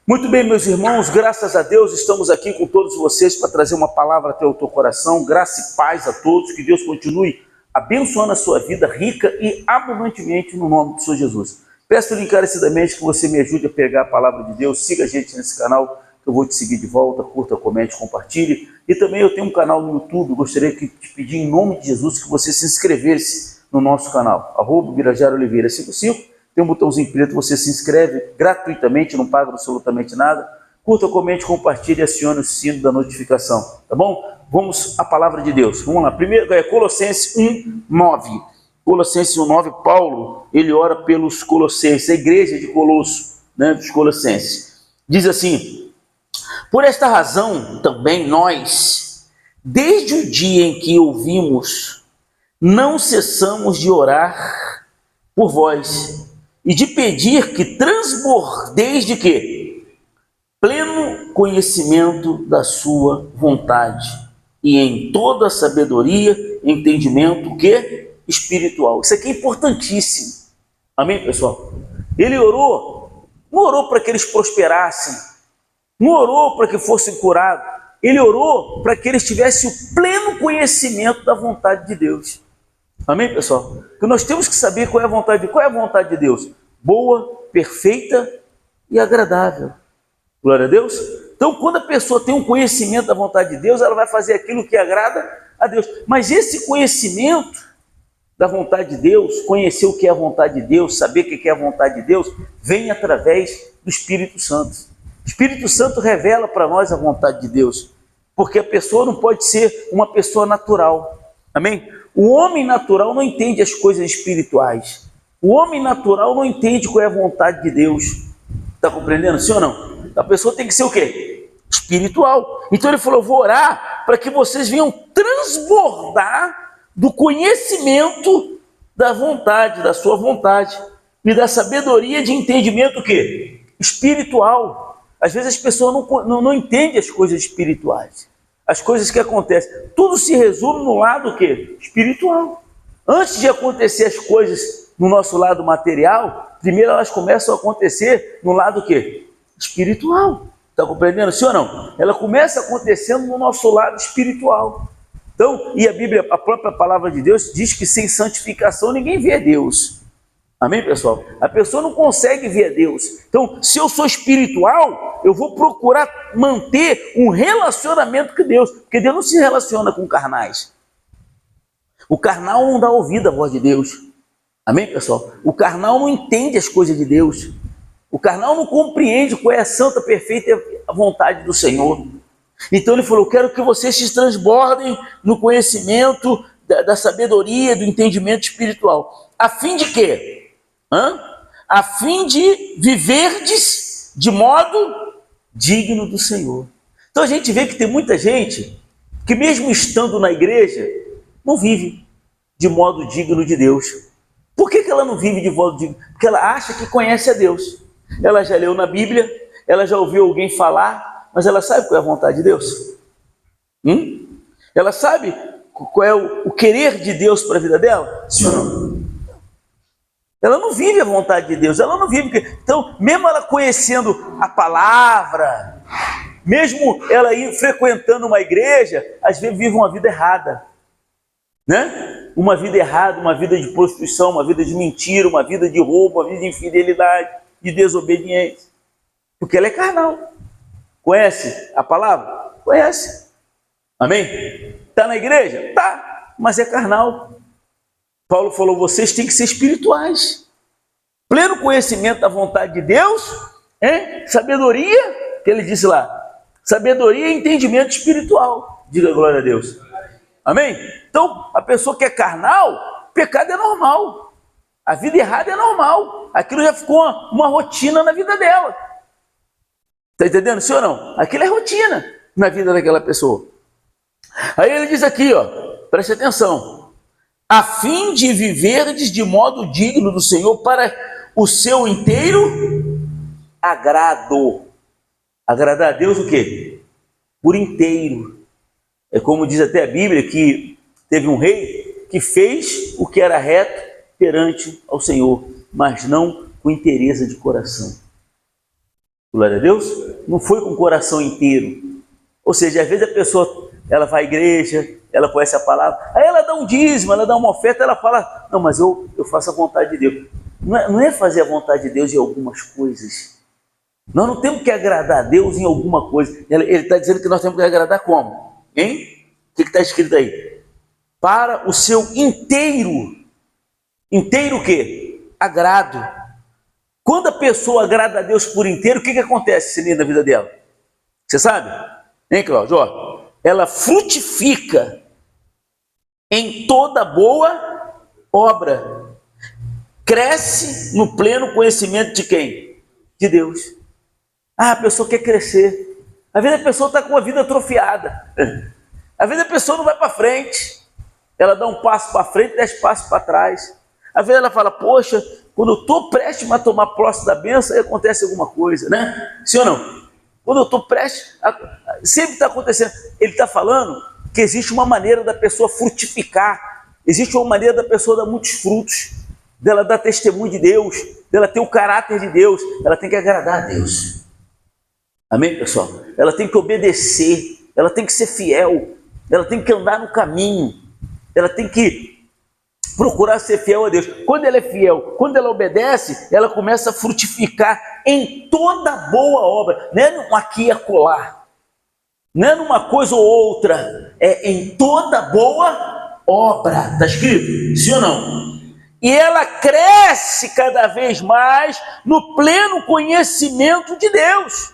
Muito bem, meus irmãos, graças a Deus estamos aqui com todos vocês para trazer uma palavra até o teu coração. Graça e paz a todos, que Deus continue abençoando a sua vida rica e abundantemente no nome do Senhor Jesus. Peço-lhe encarecidamente que você me ajude a pegar a palavra de Deus. Siga a gente nesse canal, que eu vou te seguir de volta. Curta, comente, compartilhe. E também eu tenho um canal no YouTube. Gostaria de te pedir em nome de Jesus que você se inscrevesse no nosso canal, @Birajara_Oliveira55. Tem um botãozinho preto, você se inscreve gratuitamente, não paga absolutamente nada. Curta, comente, compartilhe e acione o sino da notificação, tá bom? Vamos à palavra de Deus. Vamos lá. Primeiro é Colossenses 1:9. Colossenses 1:9, Paulo, ele ora pelos colossenses, a igreja de Colosso, né, dos colossenses. Diz assim: por esta razão também nós, desde o dia em que ouvimos, não cessamos de orar por vós, e de pedir que transbordeis de quê? Pleno conhecimento da sua vontade, e em toda sabedoria, entendimento que? Espiritual. Isso aqui é importantíssimo. Amém, pessoal? Ele orou, não orou para que eles prosperassem, não orou para que fossem curados, ele orou para que eles tivessem o pleno conhecimento da vontade de Deus. Amém, pessoal? Porque nós temos que saber qual é a vontade de Deus. Boa, perfeita e agradável. Glória a Deus. Então, quando a pessoa tem um conhecimento da vontade de Deus, ela vai fazer aquilo que agrada a Deus. Mas esse conhecimento da vontade de Deus, conhecer o que é a vontade de Deus, saber o que é a vontade de Deus, vem através do Espírito Santo. O Espírito Santo revela para nós a vontade de Deus. Porque a pessoa não pode ser uma pessoa natural. Amém? O homem natural não entende as coisas espirituais. O homem natural não entende qual é a vontade de Deus. Está compreendendo, sim ou não? A pessoa tem que ser o quê? Espiritual. Então ele falou: vou orar para que vocês venham transbordar do conhecimento da vontade, da sua vontade, e da sabedoria de entendimento o quê? Espiritual. Às vezes as pessoas não entendem as coisas espirituais. As coisas que acontecem, tudo se resume no lado o quê? Espiritual. Antes de acontecer as coisas no nosso lado material, primeiro elas começam a acontecer no lado o quê? Espiritual. Está compreendendo, sim ou não? Ela começa acontecendo no nosso lado espiritual. Então, e a Bíblia, a própria palavra de Deus, diz que sem santificação ninguém vê Deus. Amém, pessoal? A pessoa não consegue ver a Deus. Então, se eu sou espiritual, eu vou procurar manter um relacionamento com Deus, porque Deus não se relaciona com carnais. O carnal não dá ouvido à voz de Deus. Amém, pessoal? O carnal não entende as coisas de Deus. O carnal não compreende qual é a santa, perfeita vontade do Senhor. Então ele falou: eu quero que vocês se transbordem no conhecimento da sabedoria, do entendimento espiritual. A fim de quê? A fim de viverdes de modo digno do Senhor. Então a gente vê que tem muita gente que, mesmo estando na igreja, não vive de modo digno de Deus. Por que ela não vive de modo digno? Porque ela acha que conhece a Deus. Ela já leu na Bíblia, ela já ouviu alguém falar, mas ela sabe qual é a vontade de Deus? Ela sabe qual é o querer de Deus para a vida dela? Sim ou não? Ela não vive a vontade de Deus, ela não vive. Então, mesmo ela conhecendo a palavra, mesmo ela frequentando uma igreja, às vezes vive uma vida errada, né? Uma vida errada, uma vida de prostituição, uma vida de mentira, uma vida de roubo, uma vida de infidelidade, de desobediência, porque ela é carnal. Conhece a palavra? Conhece. Amém? Está na igreja? Tá, mas é carnal. Paulo falou: vocês têm que ser espirituais. Pleno conhecimento da vontade de Deus, sabedoria, que ele disse lá, sabedoria e entendimento espiritual. Diga glória a Deus. Amém? Então, a pessoa que é carnal, pecado é normal. A vida errada é normal. Aquilo já ficou uma rotina na vida dela. Está entendendo, sim ou não? Aquilo é rotina na vida daquela pessoa. Aí ele diz aqui, ó, preste atenção: a fim de viverdes de modo digno do Senhor para o seu inteiro agrado. Agradar a Deus o quê? Por inteiro. É como diz até a Bíblia, que teve um rei que fez o que era reto perante ao Senhor, mas não com interesse de coração. Glória a Deus. Não foi com o coração inteiro. Ou seja, às vezes a pessoa, ela vai à igreja, ela conhece a palavra, aí ela dá um dízimo, ela dá uma oferta, ela fala, não, mas eu faço a vontade de Deus. Não é fazer a vontade de Deus em algumas coisas. Nós não temos que agradar a Deus em alguma coisa. Ele está dizendo que nós temos que agradar como? Hein? O que está escrito aí? Para o seu inteiro. Inteiro o quê? Agrado. Quando a pessoa agrada a Deus por inteiro, o que acontece, Sininho, na vida dela? Você sabe? Hein, Cláudio? Ó, ela frutifica em toda boa obra. Cresce no pleno conhecimento de quem? De Deus. Ah, a pessoa quer crescer. Às vezes a pessoa está com a vida atrofiada. Às vezes a pessoa não vai para frente. Ela dá um passo para frente, 10 passos para trás. Às vezes ela fala, poxa, quando eu estou prestes a tomar posse da bênção, aí acontece alguma coisa, né? Sim ou não? Quando eu estou prestes, sempre está acontecendo. Ele está falando que existe uma maneira da pessoa frutificar. Existe uma maneira da pessoa dar muitos frutos. Dela dar testemunho de Deus. Dela ter o caráter de Deus. Ela tem que agradar a Deus. Amém, pessoal? Ela tem que obedecer. Ela tem que ser fiel. Ela tem que andar no caminho. Ela tem que procurar ser fiel a Deus. Quando ela é fiel, quando ela obedece, ela começa a frutificar em toda boa obra. Não é aqui e acolá. Não é numa coisa ou outra. É em toda boa obra. Está escrito? Sim ou não? E ela cresce cada vez mais no pleno conhecimento de Deus.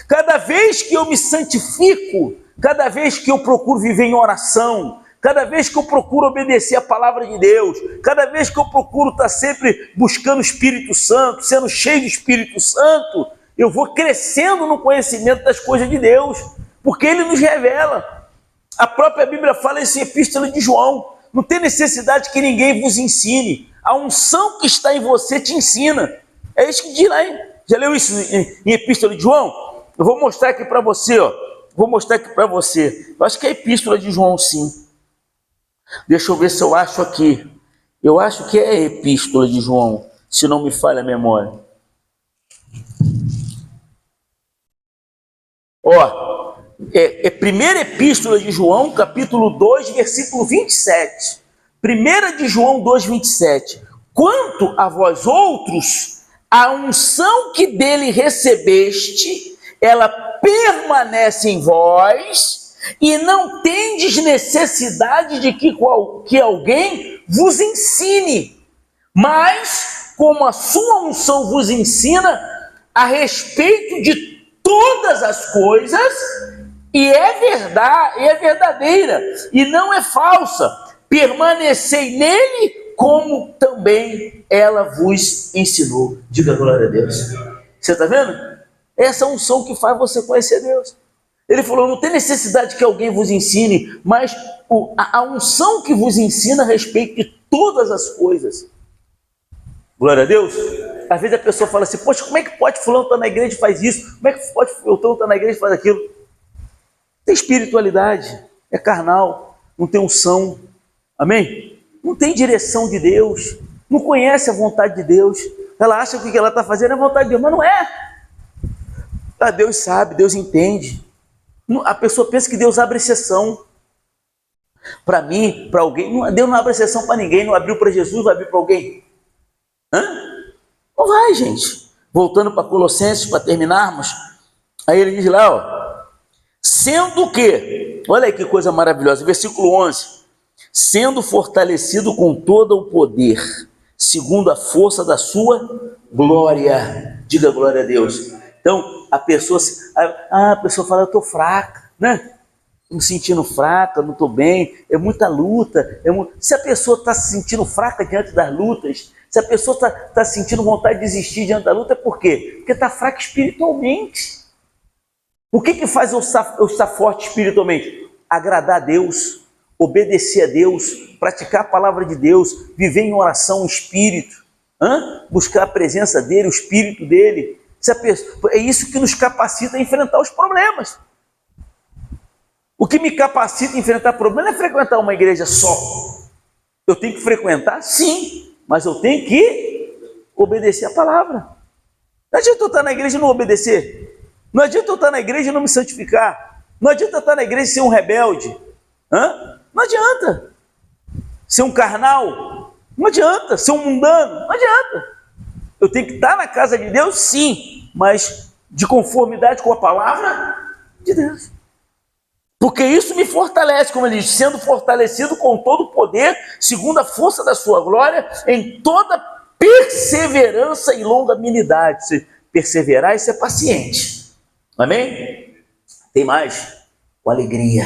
Cada vez que eu me santifico, cada vez que eu procuro viver em oração, cada vez que eu procuro obedecer a palavra de Deus, cada vez que eu procuro estar sempre buscando o Espírito Santo, sendo cheio do Espírito Santo, eu vou crescendo no conhecimento das coisas de Deus, porque Ele nos revela. A própria Bíblia fala isso em Epístola de João. Não tem necessidade que ninguém vos ensine. A unção que está em você te ensina. É isso que diz lá, hein? Já leu isso em Epístola de João? Eu vou mostrar aqui para você, ó. Vou mostrar aqui para você. Eu acho que é a Epístola de João, sim. Deixa eu ver se eu acho aqui. Eu acho que é a Epístola de João, se não me falha a memória. Ó, é primeira Epístola de João, capítulo 2, versículo 27. Primeira de João 2, 27. Quanto a vós outros, a unção que dele recebeste, ela permanece em vós, e não tendes necessidade de que alguém vos ensine, mas como a sua unção vos ensina a respeito de todas as coisas, e é verdade, é verdadeira, e não é falsa, permanecei nele, como também ela vos ensinou. Diga glória a Deus. Você está vendo? Essa unção que faz você conhecer Deus. Ele falou, não tem necessidade que alguém vos ensine, mas a unção que vos ensina a respeito de todas as coisas. Glória a Deus. Às vezes a pessoa fala assim, poxa, como é que pode fulano estar na igreja e faz isso? Como é que pode fulano estar na igreja e faz aquilo? Tem espiritualidade, é carnal, não tem unção. Amém? Não tem direção de Deus, não conhece a vontade de Deus. Ela acha que o que ela está fazendo é a vontade de Deus, mas não é. Deus sabe, Deus entende. A pessoa pensa que Deus abre exceção para mim, para alguém. Deus não abre exceção para ninguém. Não abriu para Jesus, vai abrir para alguém? Não vai, gente. Voltando para Colossenses, para terminarmos. Aí ele diz lá, ó, sendo que, olha aí que coisa maravilhosa, versículo 11, sendo fortalecido com todo o poder, segundo a força da sua glória. Diga glória a Deus. Então, a pessoa fala, eu estou fraca, né? Estou me sentindo fraca, não estou bem, é muita luta. Se a pessoa está se sentindo fraca diante das lutas, se a pessoa está sentindo vontade de desistir diante da luta, é por quê? Porque está fraca espiritualmente. O que faz eu estar forte espiritualmente? Agradar a Deus, obedecer a Deus, praticar a palavra de Deus, viver em oração, espírito, buscar a presença dEle, o espírito dEle. É isso que nos capacita a enfrentar os problemas. O que me capacita a enfrentar problemas não é frequentar uma igreja só. Eu tenho que frequentar, sim, mas eu tenho que obedecer a palavra. Não adianta eu estar na igreja e não obedecer. Não adianta eu estar na igreja e não me santificar. Não adianta eu estar na igreja e ser um rebelde. Não adianta. Ser um carnal. Não adianta. Ser um mundano. Não adianta. Eu tenho que estar na casa de Deus, sim, mas de conformidade com a palavra de Deus. Porque isso me fortalece, como ele diz, sendo fortalecido com todo o poder, segundo a força da sua glória, em toda perseverança e longanimidade. Se perseverar e ser paciente. Amém? Tem mais? Com alegria.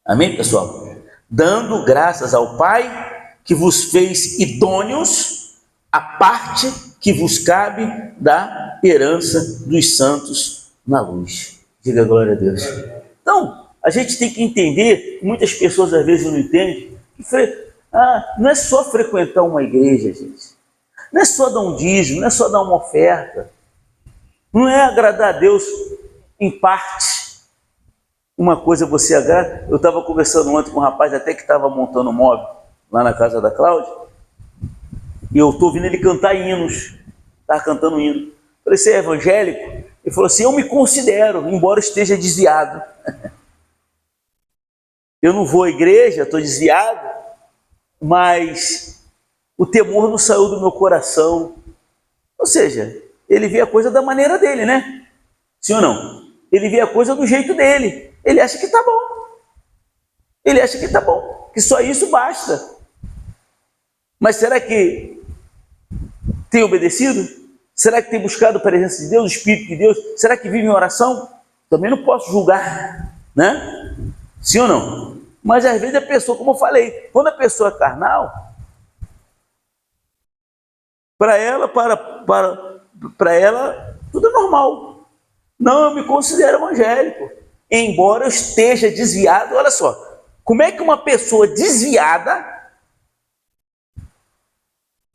Amém, pessoal? Dando graças ao Pai que vos fez idôneos a parte que vos cabe da herança dos santos na luz. Diga glória a Deus. Então, a gente tem que entender, muitas pessoas às vezes não entendem, que não é só frequentar uma igreja, gente. Não é só dar um dízimo, não é só dar uma oferta. Não é agradar a Deus em parte. Uma coisa você agrada. Eu estava conversando ontem com um rapaz até que estava montando um móvel lá na casa da Cláudia. E eu estou ouvindo ele cantar hinos. Estava cantando hino. Falei, você é evangélico? Ele falou assim, eu me considero, embora esteja desviado. Eu não vou à igreja, estou desviado, mas o temor não saiu do meu coração. Ou seja, ele vê a coisa da maneira dele, né? Sim ou não? Ele vê a coisa do jeito dele. Ele acha que está bom. Ele acha que está bom, que só isso basta. Mas será que tem obedecido? Será que tem buscado a presença de Deus, o Espírito de Deus? Será que vive em oração? Também não posso julgar, né? Sim ou não? Mas às vezes a pessoa, como eu falei, quando a pessoa é carnal, para ela tudo é normal. Não, eu me considero evangélico, embora eu esteja desviado. Olha só, como é que uma pessoa desviada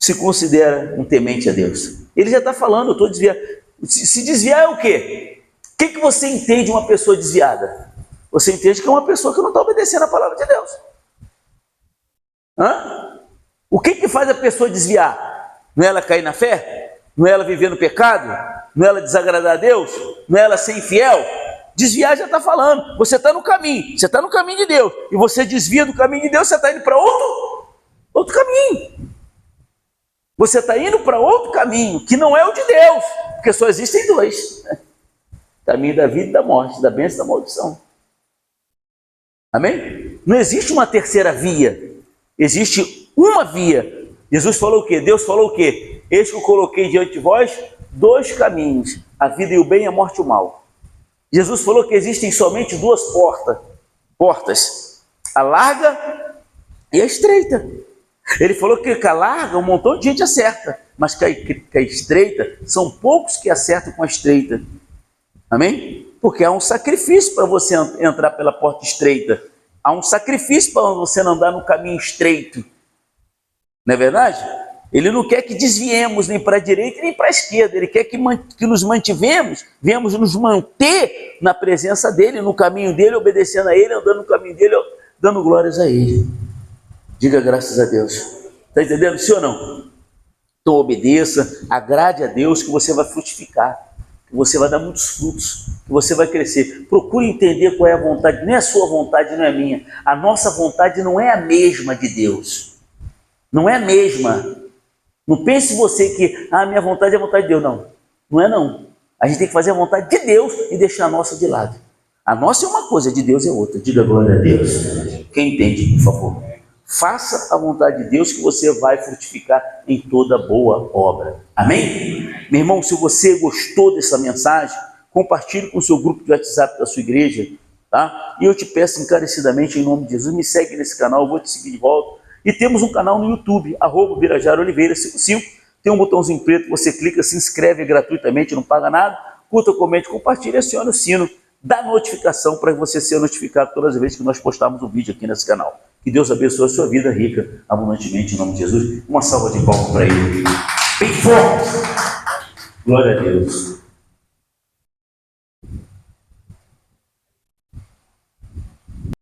se considera um temente a Deus? Ele já está falando, eu estou desviado. Se desviar é o quê? O que você entende de uma pessoa desviada? Você entende que é uma pessoa que não está obedecendo a palavra de Deus. O que faz a pessoa desviar? Não é ela cair na fé? Não é ela viver no pecado? Não é ela desagradar a Deus? Não é ela ser infiel? Desviar já está falando. Você está no caminho. Você está no caminho de Deus. E você desvia do caminho de Deus, você está indo para outro caminho. Você está indo para outro caminho, que não é o de Deus. Porque só existem dois. Caminho da vida e da morte, da bênção e da maldição. Amém? Não existe uma terceira via. Existe uma via. Jesus falou o quê? Deus falou o quê? Eis que eu coloquei diante de vós dois caminhos, a vida e o bem, a morte e o mal. Jesus falou que existem somente duas portas, a larga e a estreita. Ele falou que a larga um montão de gente acerta, mas que a estreita, são poucos que acertam com a estreita. Amém? Porque há um sacrifício para você entrar pela porta estreita. Há um sacrifício para você não andar no caminho estreito. Não é verdade? Ele não quer que desviemos nem para a direita nem para a esquerda. Ele quer que nos viemos nos manter na presença dele, no caminho dele, obedecendo a ele, andando no caminho dele, dando glórias a ele. Diga graças a Deus. Está entendendo? Sim ou não? Então obedeça, agrade a Deus, que você vai frutificar, que você vai dar muitos frutos, que você vai crescer. Procure entender qual é a vontade. Não é a sua vontade, não é a minha. A nossa vontade não é a mesma de Deus. Não é a mesma. Não pense você que a minha vontade é a vontade de Deus. Não, não é não. A gente tem que fazer a vontade de Deus e deixar a nossa de lado. A nossa é uma coisa, a de Deus é outra. Diga glória a Deus. Quem entende, por favor? Faça a vontade de Deus, que você vai frutificar em toda boa obra. Amém? Meu irmão, se você gostou dessa mensagem, compartilhe com o seu grupo de WhatsApp da sua igreja, tá? E eu te peço encarecidamente, em nome de Jesus, me segue nesse canal, eu vou te seguir de volta. E temos um canal no YouTube, @BirajarOliveira55. Tem um botãozinho preto, você clica, se inscreve gratuitamente, não paga nada. Curta, comente, compartilhe e acione o sino da notificação para você ser notificado todas as vezes que nós postarmos um vídeo aqui nesse canal. Que Deus abençoe a sua vida rica, abundantemente, em nome de Jesus. Uma salva de palmas para ele. Bem forte. Glória a Deus.